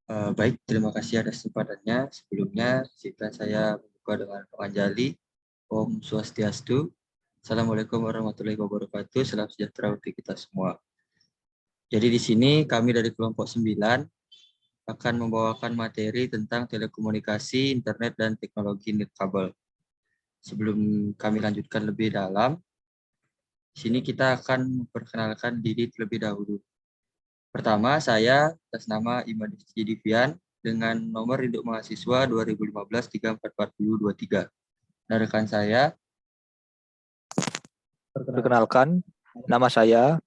Baik, terima kasih atas kesempatannya. Sebelumnya, izinkan saya membuka dengan penganjali. Om Swastiastu. Assalamualaikum warahmatullahi wabarakatuh. Salam sejahtera untuk kita semua. Jadi di sini kami dari kelompok 9 akan membawakan materi tentang telekomunikasi, internet, dan teknologi nirkabel. Sebelum kami lanjutkan lebih dalam, di sini kita akan memperkenalkan diri terlebih dahulu. Pertama, saya atas nama Iman Divian dengan nomor induk mahasiswa 2015-344023. Dan rekan saya, Perkenalkan, nama saya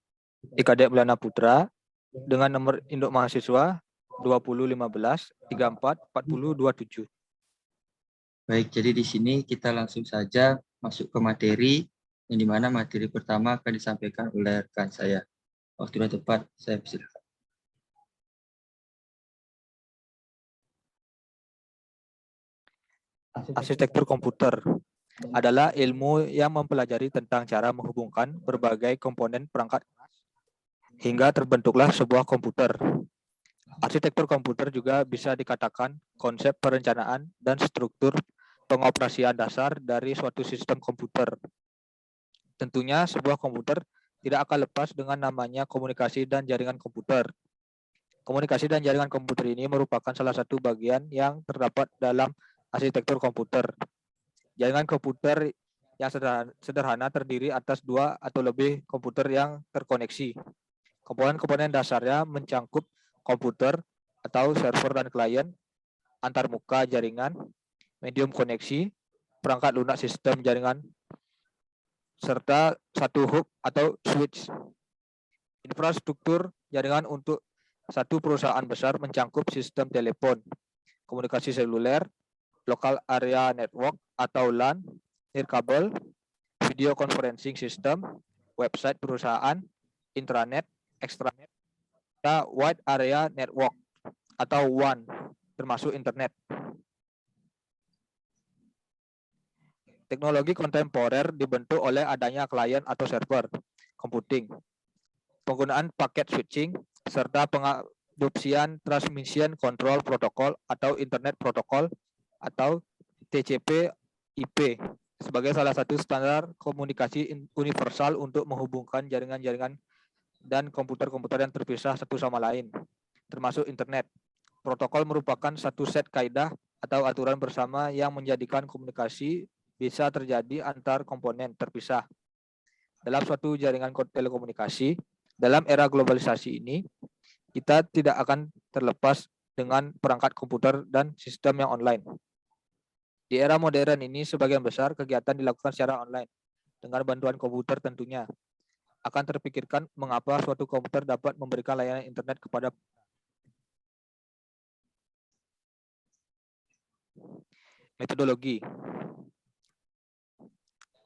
Ikadek Belana Putra dengan nomor induk mahasiswa 2015-344027. baik, jadi di sini kita langsung saja masuk ke materi, yang dimana materi pertama akan disampaikan oleh rekan saya. Waktu yang tepat, saya persilakan. Arsitektur komputer adalah ilmu yang mempelajari tentang cara menghubungkan berbagai komponen perangkat hingga terbentuklah sebuah komputer. Arsitektur komputer juga bisa dikatakan konsep perencanaan dan struktur pengoperasian dasar dari suatu sistem komputer. Tentunya sebuah komputer tidak akan lepas dengan namanya komunikasi dan jaringan komputer. Komunikasi dan jaringan komputer ini merupakan salah satu bagian yang terdapat dalam arsitektur komputer. Jaringan komputer yang sederhana terdiri atas dua atau lebih komputer yang terkoneksi. Komponen-komponen dasarnya mencangkup komputer atau server dan klien, antarmuka jaringan, medium koneksi, perangkat lunak sistem jaringan, serta satu hub atau switch. Infrastruktur jaringan untuk satu perusahaan besar mencangkup sistem telepon, komunikasi seluler, local area network atau LAN, nirkabel, video conferencing system, website perusahaan, intranet, extranet, dan wide area network atau WAN, termasuk internet. Teknologi kontemporer dibentuk oleh adanya klien atau server computing, penggunaan paket switching, serta pengadopsian transmission control protocol atau internet protocol atau TCP/IP sebagai salah satu standar komunikasi universal untuk menghubungkan jaringan-jaringan dan komputer-komputer yang terpisah satu sama lain, termasuk internet. Protokol merupakan satu set kaidah atau aturan bersama yang menjadikan komunikasi bisa terjadi antar komponen terpisah dalam suatu jaringan telekomunikasi. Dalam era globalisasi ini, kita tidak akan terlepas dengan perangkat komputer dan sistem yang online. Di era modern ini, sebagian besar kegiatan dilakukan secara online dengan bantuan komputer tentunya. Akan terpikirkan mengapa suatu komputer dapat memberikan layanan internet kepada metodologi.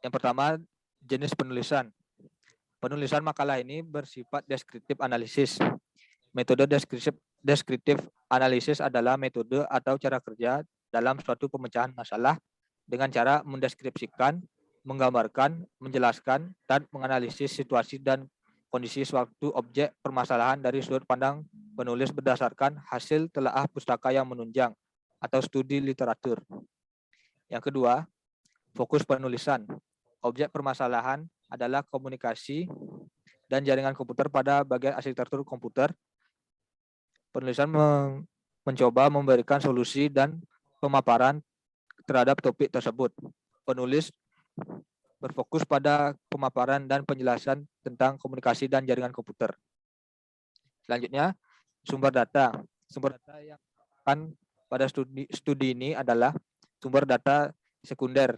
Yang pertama, jenis penulisan. Penulisan makalah ini bersifat deskriptif analisis. Metode deskriptif analisis adalah metode atau cara kerja dalam suatu pemecahan masalah dengan cara mendeskripsikan, menggambarkan, menjelaskan, dan menganalisis situasi dan kondisi suatu objek permasalahan dari sudut pandang penulis berdasarkan hasil telaah pustaka yang menunjang atau studi literatur. Yang kedua, fokus penulisan. Objek permasalahan adalah komunikasi dan jaringan komputer pada bagian arsitektur komputer. Penulisan mencoba memberikan solusi dan pemaparan terhadap topik tersebut. Penulis berfokus pada pemaparan dan penjelasan tentang komunikasi dan jaringan komputer. Selanjutnya, sumber data. Sumber data yang akan pada studi ini adalah sumber data sekunder.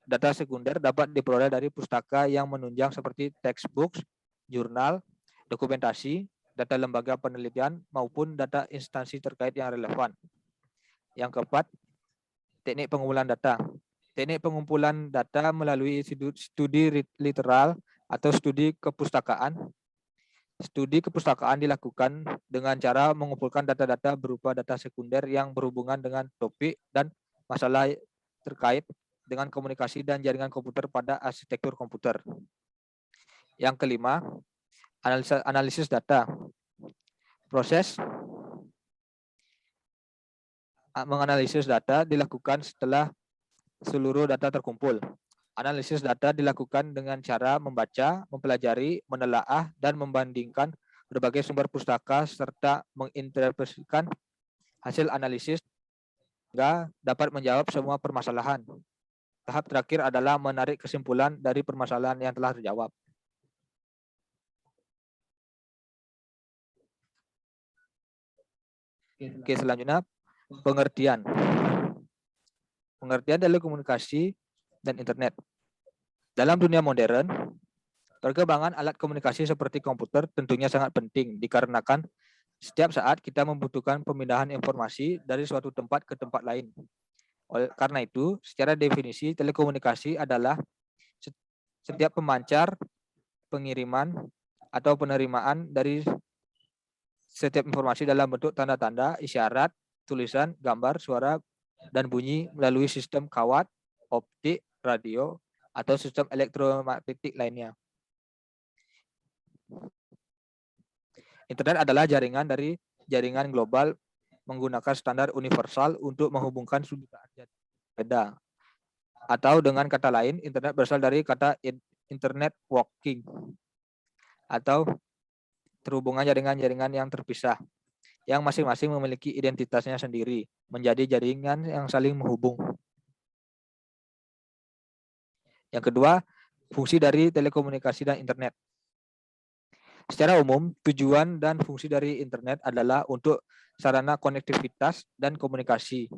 Data sekunder dapat diperoleh dari pustaka yang menunjang seperti textbooks, jurnal, dokumentasi, data lembaga penelitian, maupun data instansi terkait yang relevan. Yang keempat, teknik pengumpulan data. Teknik pengumpulan data melalui studi literal atau studi kepustakaan. Studi kepustakaan dilakukan dengan cara mengumpulkan data-data berupa data sekunder yang berhubungan dengan topik dan masalah terkait dengan komunikasi dan jaringan komputer pada arsitektur komputer. Yang kelima, analisis data. Proses Menganalisis data dilakukan setelah seluruh data terkumpul. Analisis data dilakukan dengan cara membaca, mempelajari, menelaah, dan membandingkan berbagai sumber pustaka serta menginterpretasikan hasil analisis sehingga dapat menjawab semua permasalahan. Tahap terakhir adalah menarik kesimpulan dari permasalahan yang telah terjawab. Oke, selanjutnya pengertian. Pengertian telekomunikasi dan internet. Dalam dunia modern, perkembangan alat komunikasi seperti komputer tentunya sangat penting dikarenakan setiap saat kita membutuhkan pemindahan informasi dari suatu tempat ke tempat lain. Karena itu, secara definisi telekomunikasi adalah setiap pemancar, pengiriman, atau penerimaan dari setiap informasi dalam bentuk tanda-tanda, isyarat, tulisan, gambar, suara, dan bunyi melalui sistem kawat, optik, radio, atau sistem elektromagnetik lainnya. Internet adalah jaringan global menggunakan standar universal untuk menghubungkan sudut beda. Atau dengan kata lain, internet berasal dari kata internet working atau terhubungan jaringan-jaringan yang terpisah, yang masing-masing memiliki identitasnya sendiri, menjadi jaringan yang saling menghubung. Yang kedua, fungsi dari telekomunikasi dan internet. Secara umum, tujuan dan fungsi dari internet adalah untuk sarana konektivitas dan komunikasi,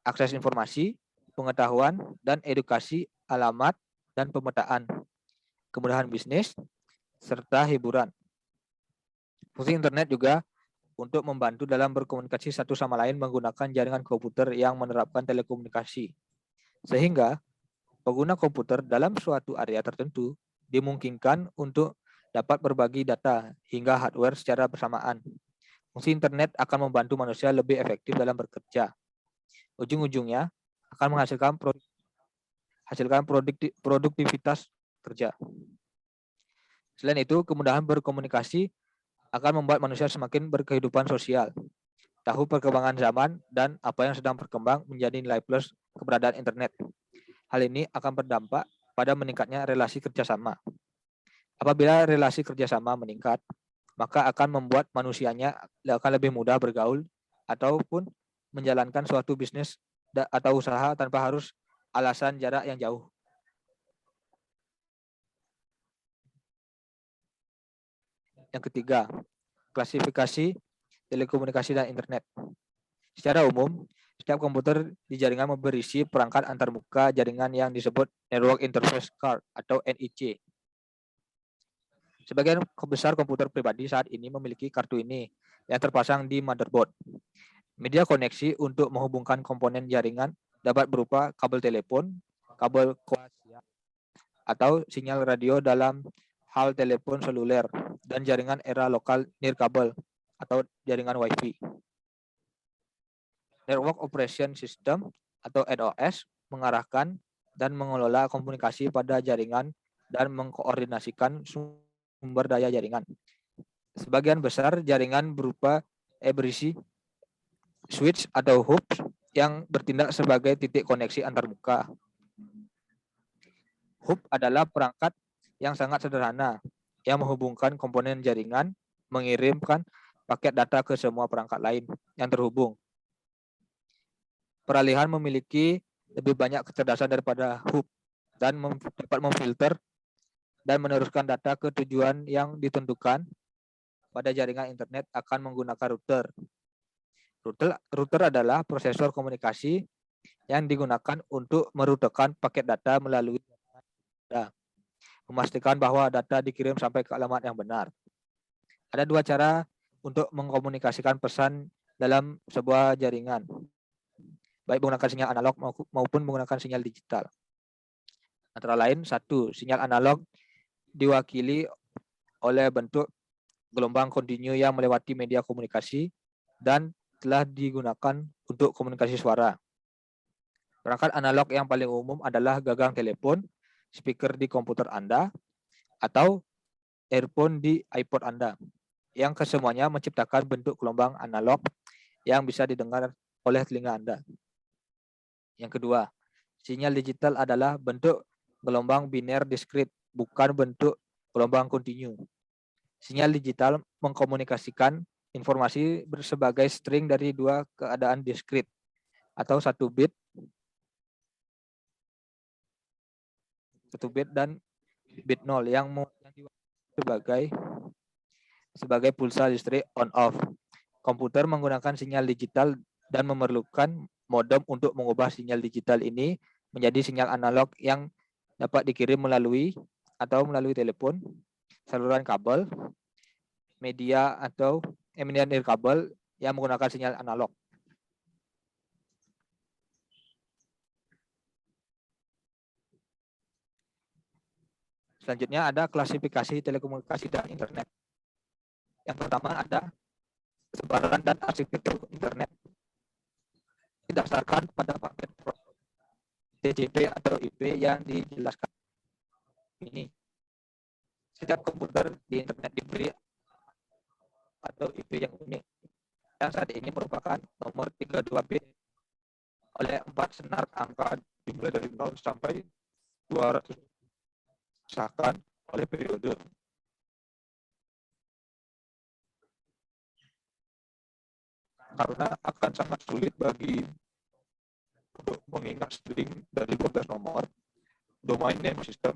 akses informasi, pengetahuan, dan edukasi, alamat, dan pemetaan, kemudahan bisnis, serta hiburan. Fungsi internet juga untuk membantu dalam berkomunikasi satu sama lain menggunakan jaringan komputer yang menerapkan telekomunikasi. Sehingga pengguna komputer dalam suatu area tertentu dimungkinkan untuk dapat berbagi data hingga hardware secara bersamaan. Fungsi internet akan membantu manusia lebih efektif dalam bekerja. Ujung-ujungnya akan menghasilkan produktivitas kerja. Selain itu, kemudahan berkomunikasi akan membuat manusia semakin berkehidupan sosial, tahu perkembangan zaman, dan apa yang sedang berkembang menjadi nilai plus keberadaan internet. Hal ini akan berdampak pada meningkatnya relasi kerjasama. Apabila relasi kerjasama meningkat, maka akan membuat manusianya akan lebih mudah bergaul ataupun menjalankan suatu bisnis atau usaha tanpa harus alasan jarak yang jauh. Yang ketiga, klasifikasi telekomunikasi dan internet. Secara umum, setiap komputer di jaringan berisi perangkat antarmuka jaringan yang disebut Network Interface Card atau NIC. Sebagian besar komputer pribadi saat ini memiliki kartu ini yang terpasang di motherboard. Media koneksi untuk menghubungkan komponen jaringan dapat berupa kabel telepon, kabel koaksial, atau sinyal radio dalam hal telepon seluler, dan jaringan era lokal nirkabel atau jaringan Wi-Fi. Network Operation System atau NOS mengarahkan dan mengelola komunikasi pada jaringan dan mengkoordinasikan sumber daya jaringan. Sebagian besar jaringan berisi switch atau hubs yang bertindak sebagai titik koneksi antarmuka. Hub adalah perangkat yang sangat sederhana yang menghubungkan komponen jaringan, mengirimkan paket data ke semua perangkat lain yang terhubung. Peralihan memiliki lebih banyak kecerdasan daripada hub dan dapat memfilter dan meneruskan data ke tujuan yang ditentukan. Pada jaringan internet akan menggunakan router. Router adalah prosesor komunikasi yang digunakan untuk merutekan paket data melalui data, memastikan bahwa data dikirim sampai ke alamat yang benar. Ada dua cara untuk mengkomunikasikan pesan dalam sebuah jaringan, baik menggunakan sinyal analog maupun menggunakan sinyal digital. Antara lain, satu, sinyal analog diwakili oleh bentuk gelombang kontinu yang melewati media komunikasi dan telah digunakan untuk komunikasi suara. Perangkat analog yang paling umum adalah gagang telepon, speaker di komputer Anda, atau earphone di iPod Anda, yang kesemuanya menciptakan bentuk gelombang analog yang bisa didengar oleh telinga Anda. Yang kedua, sinyal digital adalah bentuk gelombang biner diskrit, bukan bentuk gelombang kontinu. Sinyal digital mengkomunikasikan informasi sebagai string dari dua keadaan diskrit atau satu bit dan bit 0 yang sebagai pulsa listrik on off. Komputer menggunakan sinyal digital dan memerlukan modem untuk mengubah sinyal digital ini menjadi sinyal analog yang dapat dikirim melalui telepon, saluran kabel, media atau nirkabel yang menggunakan sinyal analog. Selanjutnya ada klasifikasi telekomunikasi dan internet. Yang pertama ada sebaran dan arsitektur internet didasarkan pada paket TCP atau IP yang dijelaskan ini. Setiap komputer di internet diberi atau IP yang unik, yang saat ini merupakan nomor 32 bit oleh 4 senar angka dimulai dari 0 sampai 200 misalkan oleh periode. Karena akan sangat sulit bagi untuk mengingat string dari 12 nomor, domain name system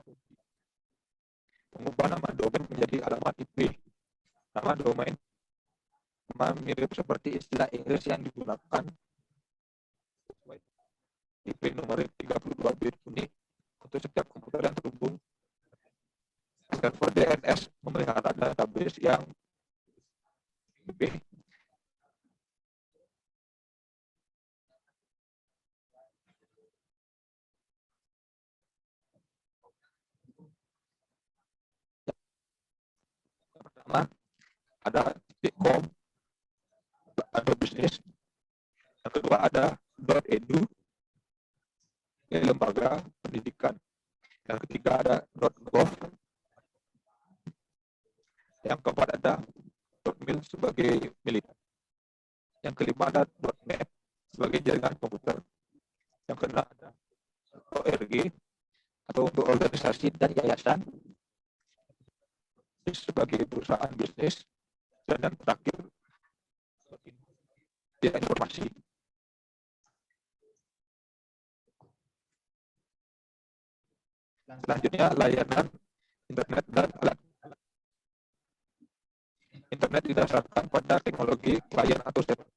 mengubah nama domain menjadi alamat IP. Nama domain mirip seperti istilah Inggris yang digunakan IP nomor 32 bit unik untuk setiap komputer yang terhubung. Server DNS memelihara database yang IP. Pertama ada .com atau bisnis. Yang kedua ada .edu, ini lembaga pendidikan. Yang ketiga ada .gov. Yang keempat ada .mil sebagai militer. Yang kelima ada .net sebagai jaringan komputer. Yang keenam ada .org atau untuk organisasi dan yayasan sebagai perusahaan bisnis. Dan yang terakhir informasi. Selanjutnya layanan internet dan alat. Internet didasarkan pada teknologi klien atau server.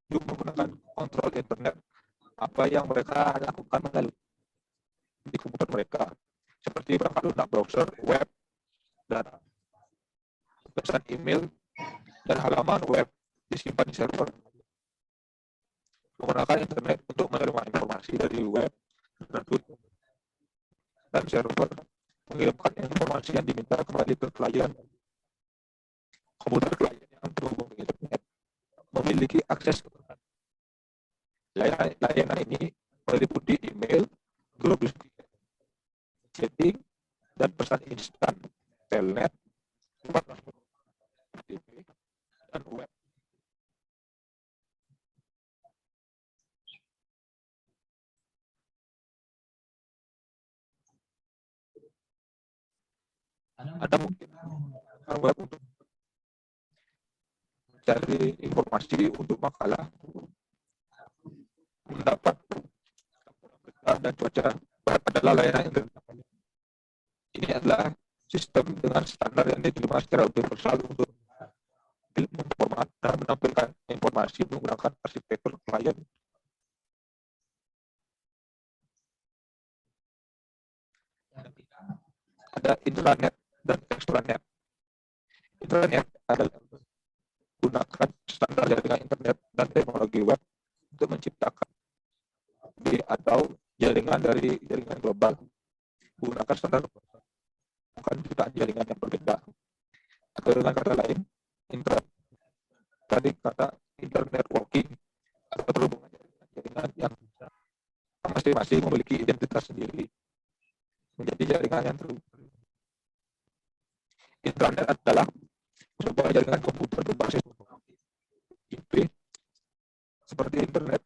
Untuk menggunakan kontrol internet apa yang mereka lakukan melalui di komputer mereka, seperti perangkat lunak browser, web, dan pesan email dan halaman web disimpan di server. Menggunakan internet untuk menerima informasi dari web dan server mengirimkan informasi yang diminta kembali ke klien. Komputer klien yang terhubung ke internet memiliki akses ke layanan ini meliputi email, grup chatting, dan pesan instan, telnet, TV, dan web. Ada mungkin web untuk mencari informasi untuk makalah, mendapat dan cuaca adalah layanan internet. Ini adalah sistem dengan standar yang diterima secara universal untuk memformat dan menampilkan informasi menggunakan arsitektur klien. Ada intranet dan extranet. Intranet adalah gunakan standar jaringan internet dan teknologi web untuk menciptakan atau jaringan dari jaringan global. Gunakan standar bukan jutaan jaringan yang berbeda. Atau dengan kata lain, dari kata internetworking atau terhubungan jaringan yang masing-masing memiliki identitas sendiri menjadi jaringan yang terhubung. Internet adalah sebuah jaringan komputer berbasis IP seperti internet,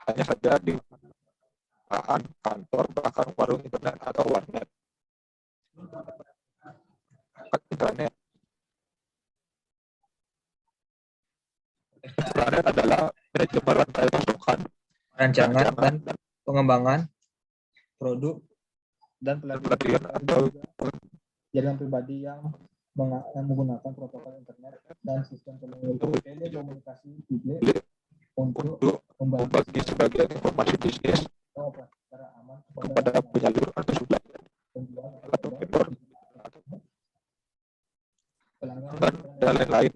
hanya saja di perusahaan, kantor, bahkan warung internet atau warnet. Internet. Internet adalah manajemen rantai pasokan, rancangan dan pengembangan produk dan pelatihan atau jaringan pribadi yang menggunakan protokol internet dan sistem telekomunikasi publik untuk membagi sebagian informasi bisnis secara aman kepada penyalur atau supplier atau vendor pelanggan dan lain-lain.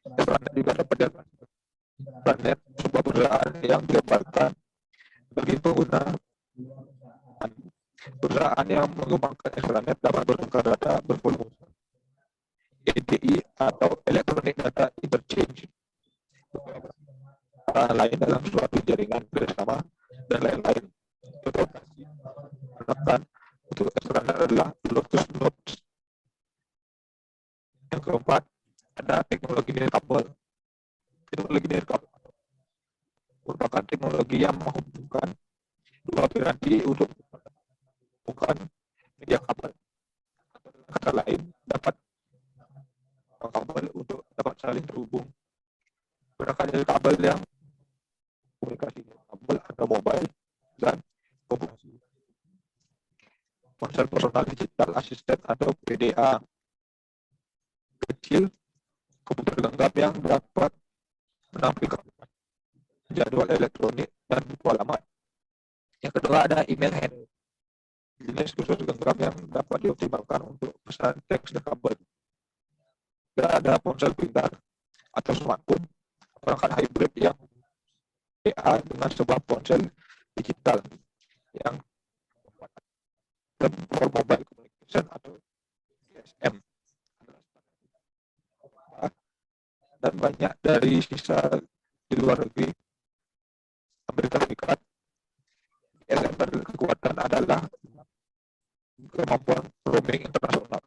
Internet juga dapat internet sebuah perusahaan yang dilebarkan bagi pengguna. Perusahaan yang mengembangkan internet dapat bertukar data bervolume EDI atau Electronic Data Interchange lain dalam suatu jaringan bersama dan lain-lain. Gunakan untuk internet adalah Bluetooth nodes. Yang keempat, ada teknologi nirkabel. Teknologi nirkabel merupakan teknologi yang menghubungkan dua piranti untuk bukan media kabel. Kata lain, dapat kabel untuk dapat saling terhubung. Gunakan kabel yang komunikasi kabel atau mobile dan komunikasi. Ponsel personal digital asisten atau PDA kecil, komputer genggam yang dapat menampilkan jadwal elektronik dan buku alamat. Yang kedua ada email hand. Jenis khusus genggam yang dapat dioptimalkan untuk pesan teks dan kabel. Dan ada ponsel pintar atau smartphone, perangkat hybrid yang PA dengan sebuah ponsel digital yang for mobile communication atau GSM. Dan banyak dari sisa di luar negeri Amerika Serikat. Elemen kekuatan adalah kemampuan roaming internasional.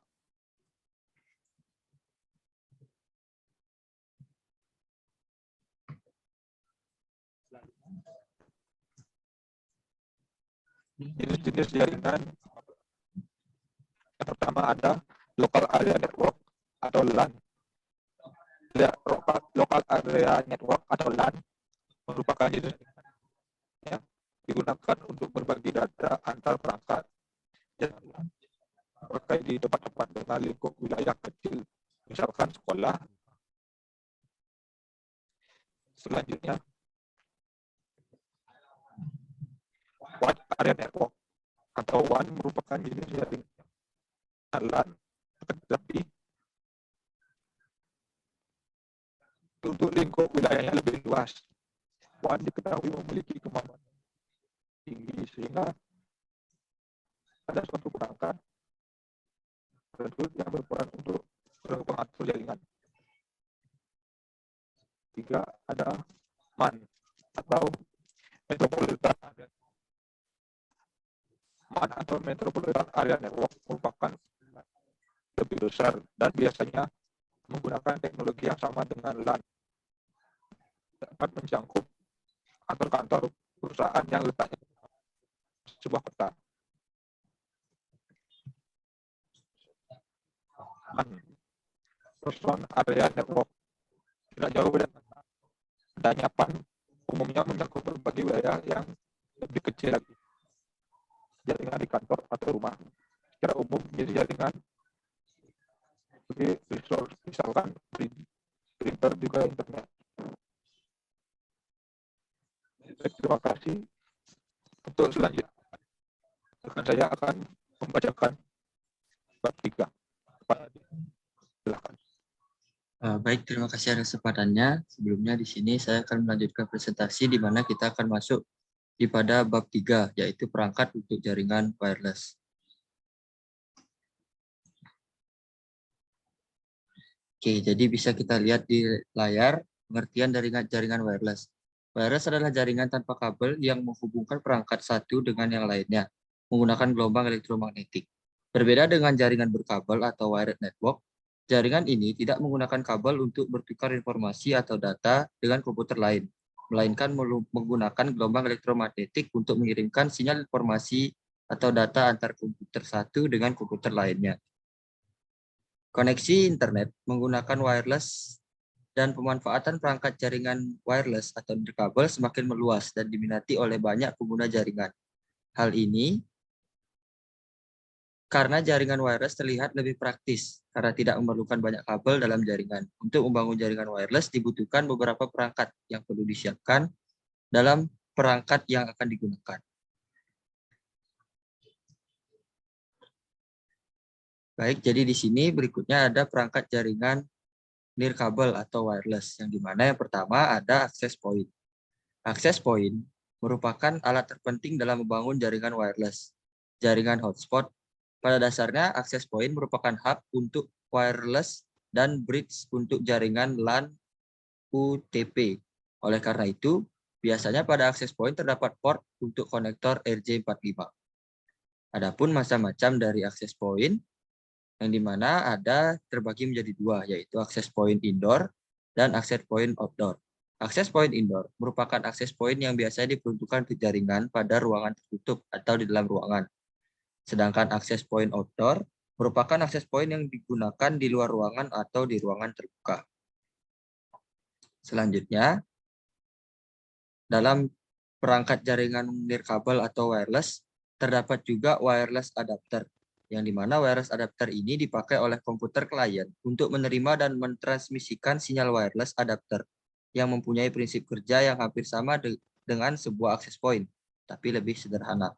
Jenis-jenis jaringan yang pertama ada local area network atau LAN. Local area network atau LAN merupakan jenis yang digunakan untuk berbagi data antar perangkat yang dipakai di tempat-tempat dengan lingkup wilayah kecil, misalkan sekolah. Selanjutnya, wide area network atau WAN merupakan jenis jaringan LAN, tetapi untuk lingkup wilayahnya lebih luas. WAN diketahui memiliki kemampuan tinggi sehingga ada suatu perangkat yang berperan untuk mengatur jaringan. Tiga, ada MAN atau Metropolitan Area. MAN atau Metropolitan Area Network merupakan lebih besar dan biasanya menggunakan teknologi yang sama dengan LAN. Dapat menjangkau kantor-kantor perusahaan yang letaknya di sebuah kota. Person Area Network tidak jauh beda. Adanya PAN umumnya mencakup berbagai wilayah yang lebih kecil lagi. Jaringan di kantor atau rumah secara umum menjadi jaringan sebagai resource, misalkan printer juga internet. Terima kasih. Untuk selanjutnya, saya akan membacakan bab 3. Silakan. Baik, terima kasih atas kesempatannya. Sebelumnya di sini saya akan melanjutkan presentasi di mana kita akan masuk pada bab 3, yaitu perangkat untuk jaringan wireless. Oke, jadi bisa kita lihat di layar pengertian dari jaringan wireless. Wireless adalah jaringan tanpa kabel yang menghubungkan perangkat satu dengan yang lainnya menggunakan gelombang elektromagnetik. Berbeda dengan jaringan berkabel atau wired network, jaringan ini tidak menggunakan kabel untuk bertukar informasi atau data dengan komputer lain. melainkan menggunakan gelombang elektromagnetik untuk mengirimkan sinyal informasi atau data antar komputer satu dengan komputer lainnya. Koneksi internet menggunakan wireless dan pemanfaatan perangkat jaringan wireless atau nirkabel semakin meluas dan diminati oleh banyak pengguna jaringan. Hal ini karena jaringan wireless terlihat lebih praktis karena tidak memerlukan banyak kabel dalam jaringan. Untuk membangun jaringan wireless dibutuhkan beberapa perangkat yang perlu disiapkan dalam perangkat yang akan digunakan. Baik, jadi di sini berikutnya ada perangkat jaringan nirkabel atau wireless, yang dimana yang pertama ada access point. Access point merupakan alat terpenting dalam membangun jaringan wireless. Jaringan hotspot pada dasarnya access point merupakan hub untuk wireless dan bridge untuk jaringan LAN UTP. Oleh karena itu, biasanya pada access point terdapat port untuk konektor RJ45. Adapun macam-macam dari access point, yang dimana ada terbagi menjadi dua, yaitu access point indoor dan access point outdoor. Access point indoor merupakan access point yang biasanya diperuntukkan ke jaringan pada ruangan tertutup atau di dalam ruangan. Sedangkan access point outdoor merupakan access point yang digunakan di luar ruangan atau di ruangan terbuka. Selanjutnya, dalam perangkat jaringan nirkabel atau wireless, terdapat juga wireless adapter, yang dimana wireless adapter ini dipakai oleh komputer klien untuk menerima dan mentransmisikan sinyal wireless adapter yang mempunyai prinsip kerja yang hampir sama dengan sebuah access point, tapi lebih sederhana.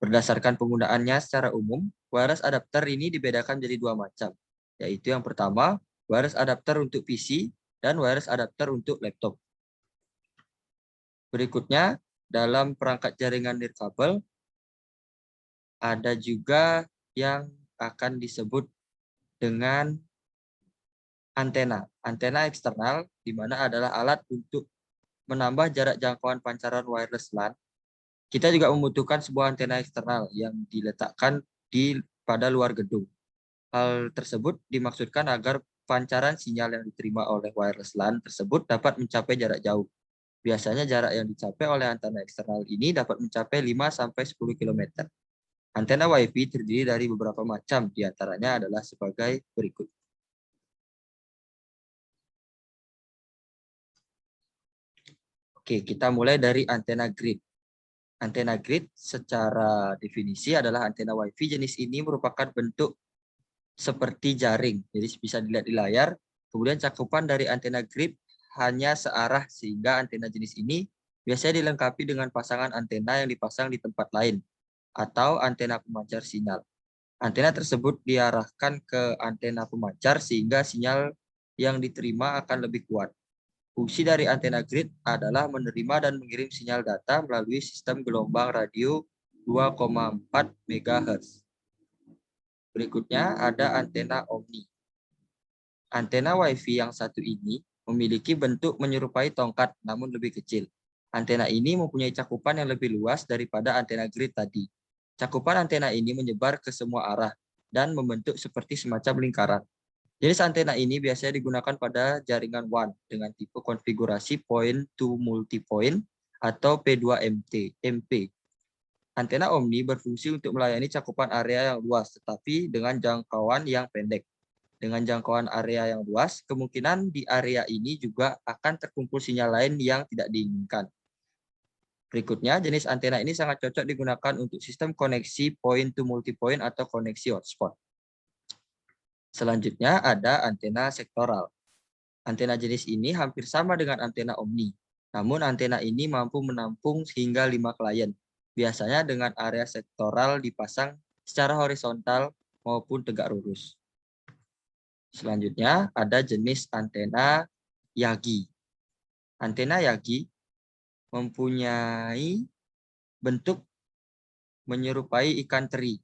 Berdasarkan penggunaannya secara umum, wireless adapter ini dibedakan jadi dua macam, yaitu yang pertama, wireless adapter untuk PC dan wireless adapter untuk laptop. Berikutnya, dalam perangkat jaringan nirkabel, ada juga yang akan disebut dengan antena. Antena eksternal, di mana adalah alat untuk menambah jarak jangkauan pancaran wireless LAN. Kita juga membutuhkan sebuah antena eksternal yang diletakkan pada luar gedung. Hal tersebut dimaksudkan agar pancaran sinyal yang diterima oleh wireless LAN tersebut dapat mencapai jarak jauh. Biasanya jarak yang dicapai oleh antena eksternal ini dapat mencapai 5-10 km. Antena Wi-Fi terdiri dari beberapa macam, diantaranya adalah sebagai berikut. Oke, kita mulai dari antena grid. Antena grid secara definisi adalah antena Wi-Fi jenis ini merupakan bentuk seperti jaring. Jadi bisa dilihat di layar. Kemudian cakupan dari antena grid hanya searah sehingga antena jenis ini biasanya dilengkapi dengan pasangan antena yang dipasang di tempat lain atau antena pemancar sinyal. Antena tersebut diarahkan ke antena pemancar sehingga sinyal yang diterima akan lebih kuat. Fungsi dari antena grid adalah menerima dan mengirim sinyal data melalui sistem gelombang radio 2,4 MHz. Berikutnya ada antena omni. Antena Wi-Fi yang satu ini memiliki bentuk menyerupai tongkat namun lebih kecil. Antena ini mempunyai cakupan yang lebih luas daripada antena grid tadi. Cakupan antena ini menyebar ke semua arah dan membentuk seperti semacam lingkaran. Jenis antena ini biasanya digunakan pada jaringan WAN dengan tipe konfigurasi point to multipoint atau P2MP. Antena omni berfungsi untuk melayani cakupan area yang luas tetapi dengan jangkauan yang pendek. Dengan jangkauan area yang luas, kemungkinan di area ini juga akan terkumpul sinyal lain yang tidak diinginkan. Berikutnya, jenis antena ini sangat cocok digunakan untuk sistem koneksi point to multipoint atau koneksi hotspot. Selanjutnya ada antena sektoral. Antena jenis ini hampir sama dengan antena omni. Namun antena ini mampu menampung hingga 5 klien. Biasanya dengan area sektoral dipasang secara horizontal maupun tegak lurus. Selanjutnya ada jenis antena Yagi. Antena Yagi mempunyai bentuk menyerupai ikan teri.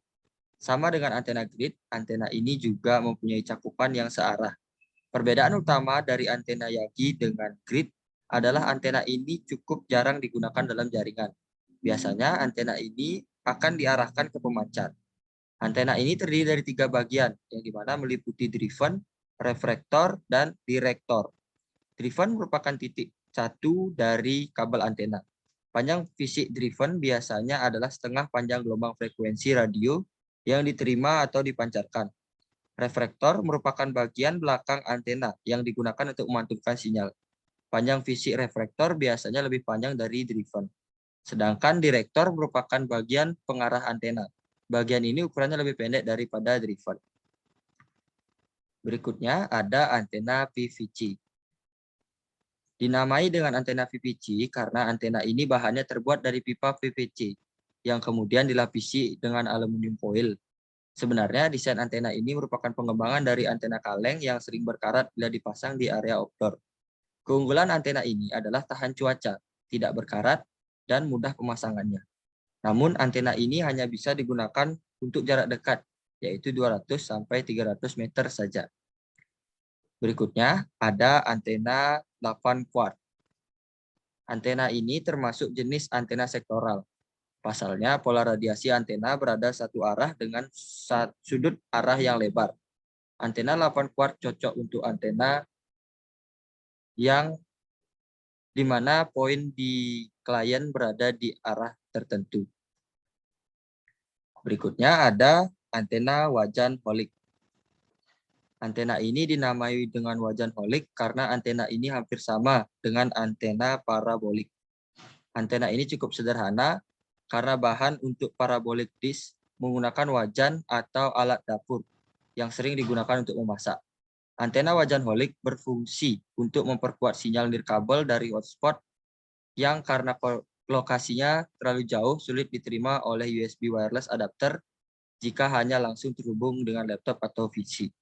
Sama dengan antena grid, antena ini juga mempunyai cakupan yang searah. Perbedaan utama dari antena Yagi dengan grid adalah antena ini cukup jarang digunakan dalam jaringan. Biasanya antena ini akan diarahkan ke pemancar. Antena ini terdiri dari 3 bagian, yang dimana meliputi driven, reflektor, dan direktor. Driven merupakan titik satu dari kabel antena. Panjang fisik driven biasanya adalah setengah panjang gelombang frekuensi radio yang diterima atau dipancarkan. Reflektor merupakan bagian belakang antena yang digunakan untuk memantulkan sinyal. Panjang fisik reflektor biasanya lebih panjang dari driven. Sedangkan direktor merupakan bagian pengarah antena. Bagian ini ukurannya lebih pendek daripada driven. Berikutnya ada antena PVC. Dinamai dengan antena PVC karena antena ini bahannya terbuat dari pipa PVC yang kemudian dilapisi dengan aluminium foil. Sebenarnya desain antena ini merupakan pengembangan dari antena kaleng yang sering berkarat bila dipasang di area outdoor. Keunggulan antena ini adalah tahan cuaca, tidak berkarat, dan mudah pemasangannya. Namun antena ini hanya bisa digunakan untuk jarak dekat, yaitu 200-300 meter saja. Berikutnya ada antena 8 quart. Antena ini termasuk jenis antena sektoral. Pasalnya, pola radiasi antena berada satu arah dengan sudut arah yang lebar. Antena 8 quart cocok untuk antena yang di mana poin di klien berada di arah tertentu. Berikutnya ada antena wajan holik. Antena ini dinamai dengan wajan holik karena antena ini hampir sama dengan antena parabolik. Antena ini cukup sederhana karena bahan untuk parabolik disk menggunakan wajan atau alat dapur yang sering digunakan untuk memasak. Antena wajan holik berfungsi untuk memperkuat sinyal nirkabel dari hotspot yang karena lokasinya terlalu jauh sulit diterima oleh USB wireless adapter jika hanya langsung terhubung dengan laptop atau PC.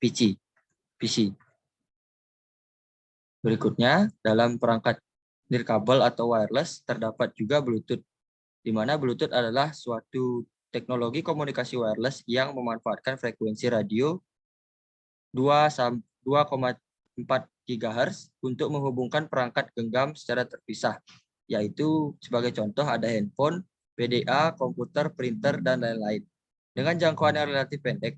Berikutnya, dalam perangkat nirkabel atau wireless terdapat juga Bluetooth, di mana Bluetooth adalah suatu teknologi komunikasi wireless yang memanfaatkan frekuensi radio 2,4 GHz untuk menghubungkan perangkat genggam secara terpisah, yaitu sebagai contoh ada handphone, PDA, komputer, printer, dan lain-lain. Dengan jangkauan yang relatif pendek,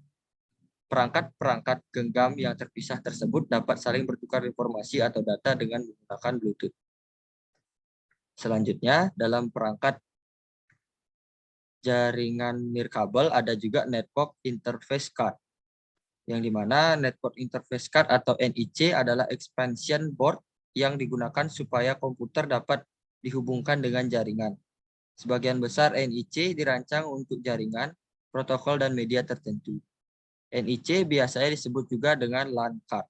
perangkat-perangkat genggam yang terpisah tersebut dapat saling bertukar informasi atau data dengan menggunakan Bluetooth. Selanjutnya, dalam perangkat jaringan nirkabel ada juga Network Interface Card, yang dimana Network Interface Card atau NIC adalah expansion board yang digunakan supaya komputer dapat dihubungkan dengan jaringan. Sebagian besar NIC dirancang untuk jaringan, protokol, dan media tertentu. NIC biasanya disebut juga dengan LAN card.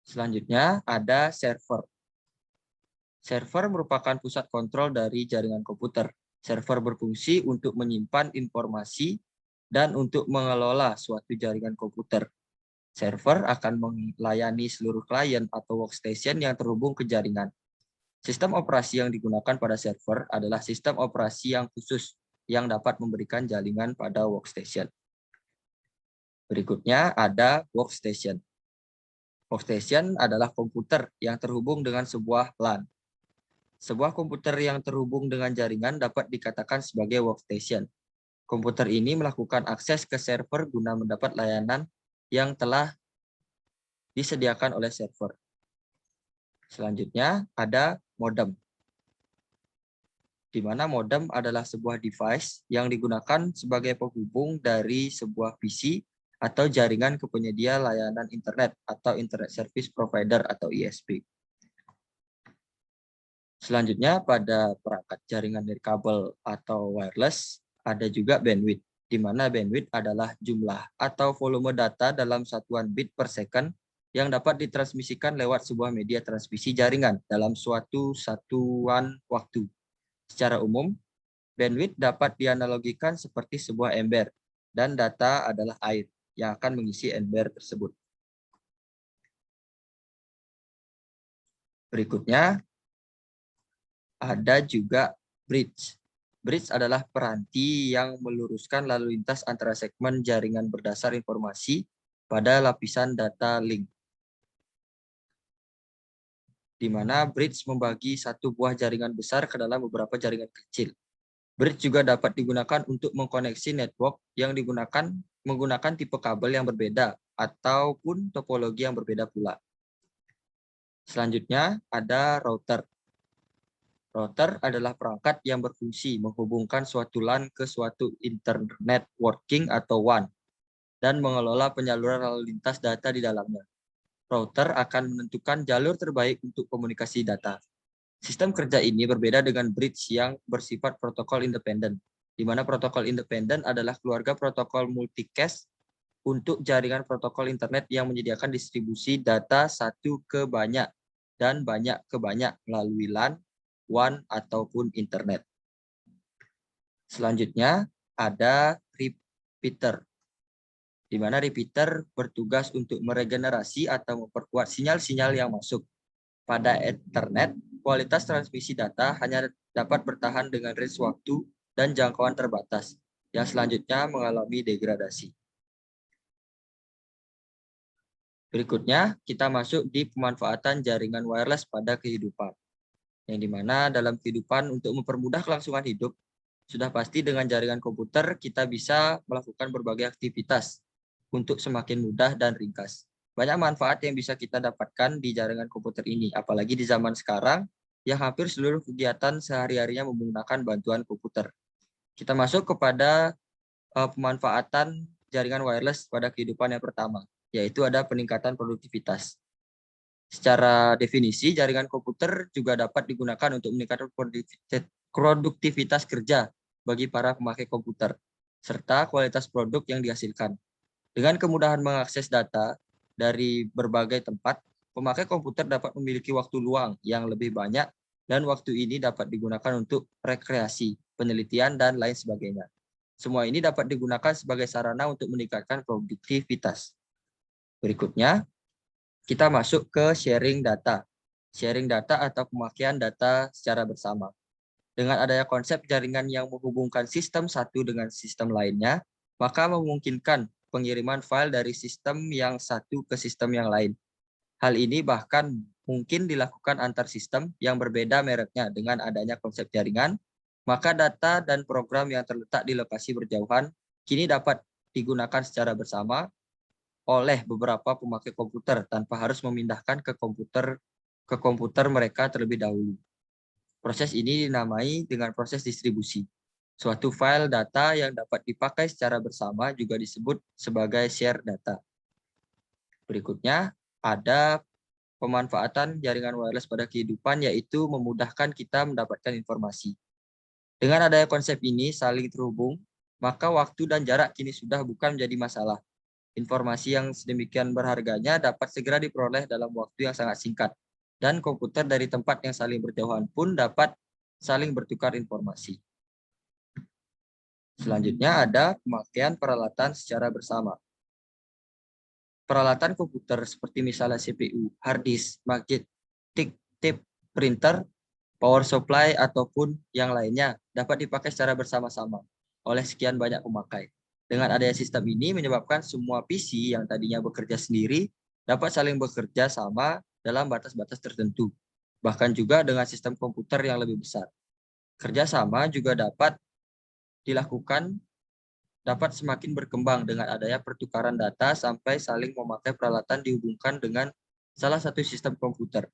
Selanjutnya ada server. Server merupakan pusat kontrol dari jaringan komputer. Server berfungsi untuk menyimpan informasi dan untuk mengelola suatu jaringan komputer. Server akan melayani seluruh klien atau workstation yang terhubung ke jaringan. Sistem operasi yang digunakan pada server adalah sistem operasi yang khusus yang dapat memberikan jaringan pada workstation. Berikutnya ada workstation. Workstation adalah komputer yang terhubung dengan sebuah LAN. Sebuah komputer yang terhubung dengan jaringan dapat dikatakan sebagai workstation. Komputer ini melakukan akses ke server guna mendapat layanan yang telah disediakan oleh server. Selanjutnya ada modem, di mana modem adalah sebuah device yang digunakan sebagai penghubung dari sebuah PC atau jaringan ke penyedia layanan internet atau Internet Service Provider atau ISP. Selanjutnya pada perangkat jaringan nirkabel atau wireless ada juga bandwidth, di mana bandwidth adalah jumlah atau volume data dalam satuan bit per second yang dapat ditransmisikan lewat sebuah media transmisi jaringan dalam suatu satuan waktu. Secara umum, bandwidth dapat dianalogikan seperti sebuah ember dan data adalah air yang akan mengisi ember tersebut. Berikutnya, ada juga bridge. Bridge adalah peranti yang meluruskan lalu lintas antara segmen jaringan berdasar informasi pada lapisan data link, di mana bridge membagi satu buah jaringan besar ke dalam beberapa jaringan kecil. Bridge juga dapat digunakan untuk mengkoneksi network yang digunakan menggunakan tipe kabel yang berbeda ataupun topologi yang berbeda pula. Selanjutnya ada router. Router adalah perangkat yang berfungsi menghubungkan suatu LAN ke suatu internet working atau WAN dan mengelola penyaluran lalu lintas data di dalamnya. Router akan menentukan jalur terbaik untuk komunikasi data. Sistem kerja ini berbeda dengan bridge yang bersifat protokol independen, di mana protokol independen adalah keluarga protokol multicast untuk jaringan protokol internet yang menyediakan distribusi data satu ke banyak dan banyak ke banyak melalui LAN, WAN, ataupun internet. Selanjutnya ada repeater, di mana repeater bertugas untuk meregenerasi atau memperkuat sinyal-sinyal yang masuk. Pada Ethernet, kualitas transmisi data hanya dapat bertahan dengan range waktu dan jangkauan terbatas, yang selanjutnya mengalami degradasi. Berikutnya, kita masuk di pemanfaatan jaringan wireless pada kehidupan. Yang dimana dalam kehidupan untuk mempermudah kelangsungan hidup, sudah pasti dengan jaringan komputer kita bisa melakukan berbagai aktivitas untuk semakin mudah dan ringkas. Banyak manfaat yang bisa kita dapatkan di jaringan komputer ini, apalagi di zaman sekarang yang hampir seluruh kegiatan sehari-harinya menggunakan bantuan komputer. Kita masuk kepada pemanfaatan jaringan wireless pada kehidupan yang pertama, yaitu ada peningkatan produktivitas. Secara definisi, jaringan komputer juga dapat digunakan untuk meningkatkan produktivitas kerja bagi para pemakai komputer, serta kualitas produk yang dihasilkan. Dengan kemudahan mengakses data dari berbagai tempat, pemakai komputer dapat memiliki waktu luang yang lebih banyak dan waktu ini dapat digunakan untuk rekreasi, penelitian, dan lain sebagainya. Semua ini dapat digunakan sebagai sarana untuk meningkatkan produktivitas. Berikutnya, kita masuk ke sharing data. Sharing data atau pemakaian data secara bersama. Dengan adanya konsep jaringan yang menghubungkan sistem satu dengan sistem lainnya, maka memungkinkan pengiriman file dari sistem yang satu ke sistem yang lain. Hal ini bahkan mungkin dilakukan antar sistem yang berbeda mereknya dengan adanya konsep jaringan, maka data dan program yang terletak di lokasi berjauhan kini dapat digunakan secara bersama oleh beberapa pemakai komputer tanpa harus memindahkan ke komputer mereka terlebih dahulu. Proses ini dinamai dengan proses distribusi. Suatu file data yang dapat dipakai secara bersama juga disebut sebagai share data. Berikutnya, ada pemanfaatan jaringan wireless pada kehidupan, yaitu memudahkan kita mendapatkan informasi. Dengan adanya konsep ini saling terhubung, maka waktu dan jarak kini sudah bukan menjadi masalah. Informasi yang sedemikian berharganya dapat segera diperoleh dalam waktu yang sangat singkat, dan komputer dari tempat yang saling berjauhan pun dapat saling bertukar informasi. Selanjutnya ada pemakaian peralatan secara bersama. Peralatan komputer seperti misalnya CPU, hard disk, magnetic tape printer, power supply, ataupun yang lainnya dapat dipakai secara bersama-sama oleh sekian banyak pemakai. Dengan adanya sistem ini menyebabkan semua PC yang tadinya bekerja sendiri dapat saling bekerja sama dalam batas-batas tertentu, bahkan juga dengan sistem komputer yang lebih besar. Kerjasama juga dapat semakin berkembang dengan adanya pertukaran data sampai saling memakai peralatan dihubungkan dengan salah satu sistem komputer.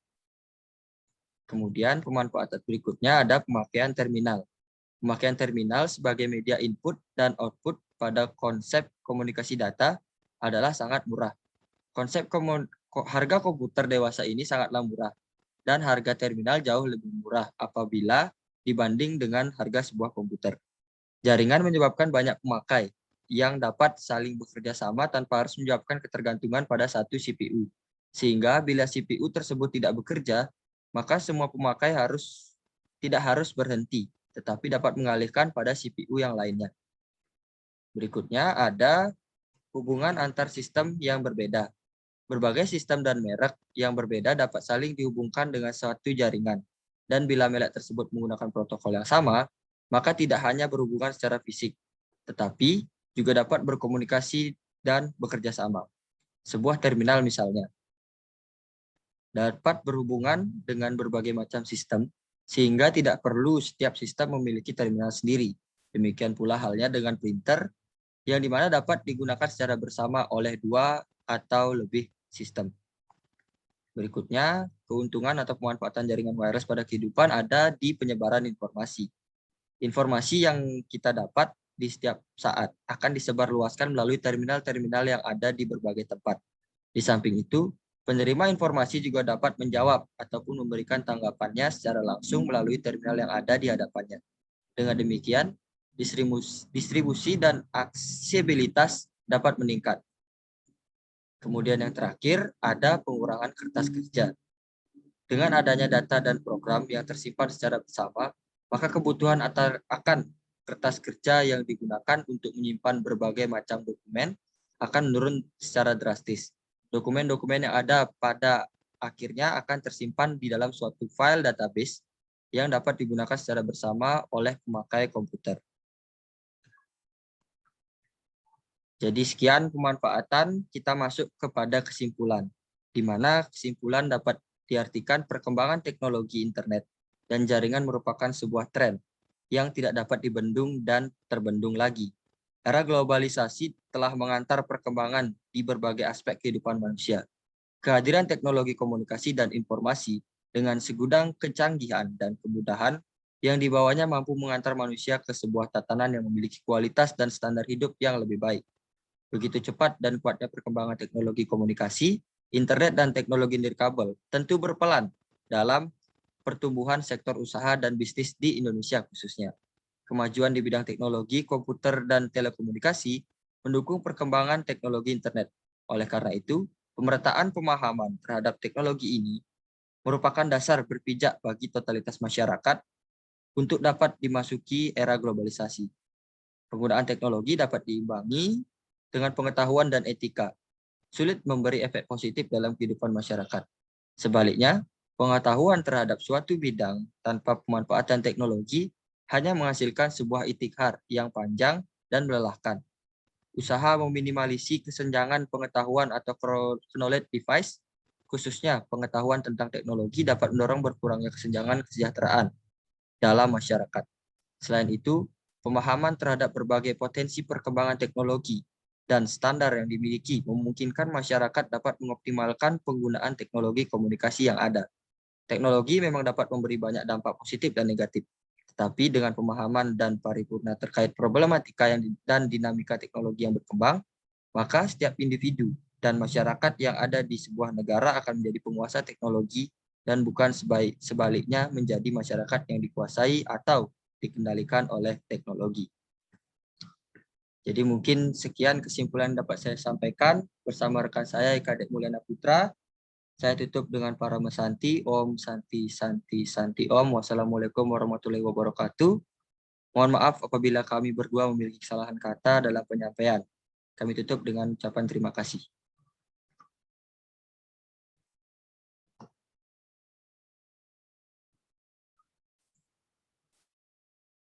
Kemudian pemanfaatan berikutnya ada pemakaian terminal. Pemakaian terminal sebagai media input dan output pada konsep komunikasi data adalah sangat murah. Harga komputer dewasa ini sangatlah murah dan harga terminal jauh lebih murah apabila dibanding dengan harga sebuah komputer. Jaringan menyebabkan banyak pemakai yang dapat saling bekerja sama tanpa harus menyebabkan ketergantungan pada satu CPU. Sehingga bila CPU tersebut tidak bekerja, maka semua pemakai tidak harus berhenti, tetapi dapat mengalihkan pada CPU yang lainnya. Berikutnya ada hubungan antar sistem yang berbeda. Berbagai sistem dan merek yang berbeda dapat saling dihubungkan dengan suatu jaringan. Dan bila merek tersebut menggunakan protokol yang sama, maka tidak hanya berhubungan secara fisik, tetapi juga dapat berkomunikasi dan bekerja sama. Sebuah terminal misalnya dapat berhubungan dengan berbagai macam sistem, sehingga tidak perlu setiap sistem memiliki terminal sendiri. Demikian pula halnya dengan printer, yang dimana dapat digunakan secara bersama oleh 2 atau lebih sistem. Berikutnya, keuntungan atau pemanfaatan jaringan wireless pada kehidupan ada di penyebaran informasi. Informasi yang kita dapat di setiap saat akan disebarluaskan melalui terminal-terminal yang ada di berbagai tempat. Di samping itu, penerima informasi juga dapat menjawab ataupun memberikan tanggapannya secara langsung melalui terminal yang ada di hadapannya. Dengan demikian, distribusi dan aksesibilitas dapat meningkat. Kemudian yang terakhir, ada pengurangan kertas kerja. Dengan adanya data dan program yang tersimpan secara bersama, maka kebutuhan akan kertas kerja yang digunakan untuk menyimpan berbagai macam dokumen akan menurun secara drastis. Dokumen-dokumen yang ada pada akhirnya akan tersimpan di dalam suatu file database yang dapat digunakan secara bersama oleh pemakai komputer. Jadi sekian pemanfaatan, kita masuk kepada kesimpulan, di mana kesimpulan dapat diartikan perkembangan teknologi internet dan jaringan merupakan sebuah tren yang tidak dapat dibendung dan terbendung lagi. Era globalisasi telah mengantar perkembangan di berbagai aspek kehidupan manusia. Kehadiran teknologi komunikasi dan informasi dengan segudang kecanggihan dan kemudahan yang dibawanya mampu mengantar manusia ke sebuah tatanan yang memiliki kualitas dan standar hidup yang lebih baik. Begitu cepat dan kuatnya perkembangan teknologi komunikasi, internet dan teknologi nirkabel tentu berperan dalam pertumbuhan sektor usaha dan bisnis di Indonesia khususnya. Kemajuan di bidang teknologi, komputer, dan telekomunikasi mendukung perkembangan teknologi internet. Oleh karena itu, pemerataan pemahaman terhadap teknologi ini merupakan dasar berpijak bagi totalitas masyarakat untuk dapat dimasuki era globalisasi. Penggunaan teknologi dapat diimbangi dengan pengetahuan dan etika, sulit memberi efek positif dalam kehidupan masyarakat. Sebaliknya, pengetahuan terhadap suatu bidang tanpa pemanfaatan teknologi hanya menghasilkan sebuah itikar yang panjang dan melelahkan. Usaha meminimalisasi kesenjangan pengetahuan atau knowledge device, khususnya pengetahuan tentang teknologi dapat mendorong berkurangnya kesenjangan kesejahteraan dalam masyarakat. Selain itu, pemahaman terhadap berbagai potensi perkembangan teknologi dan standar yang dimiliki memungkinkan masyarakat dapat mengoptimalkan penggunaan teknologi komunikasi yang ada. Teknologi memang dapat memberi banyak dampak positif dan negatif, tetapi dengan pemahaman dan paripurna terkait problematika dan dinamika teknologi yang berkembang, maka setiap individu dan masyarakat yang ada di sebuah negara akan menjadi penguasa teknologi dan bukan sebaliknya menjadi masyarakat yang dikuasai atau dikendalikan oleh teknologi. Jadi mungkin sekian kesimpulan yang dapat saya sampaikan bersama rekan saya Eka Dek Mulyana Putra. Saya tutup dengan para mesanti. Om Santi Santi Santi Om. Wassalamualaikum warahmatullahi wabarakatuh. Mohon maaf apabila kami berdua memiliki kesalahan kata dalam penyampaian. Kami tutup dengan ucapan terima kasih.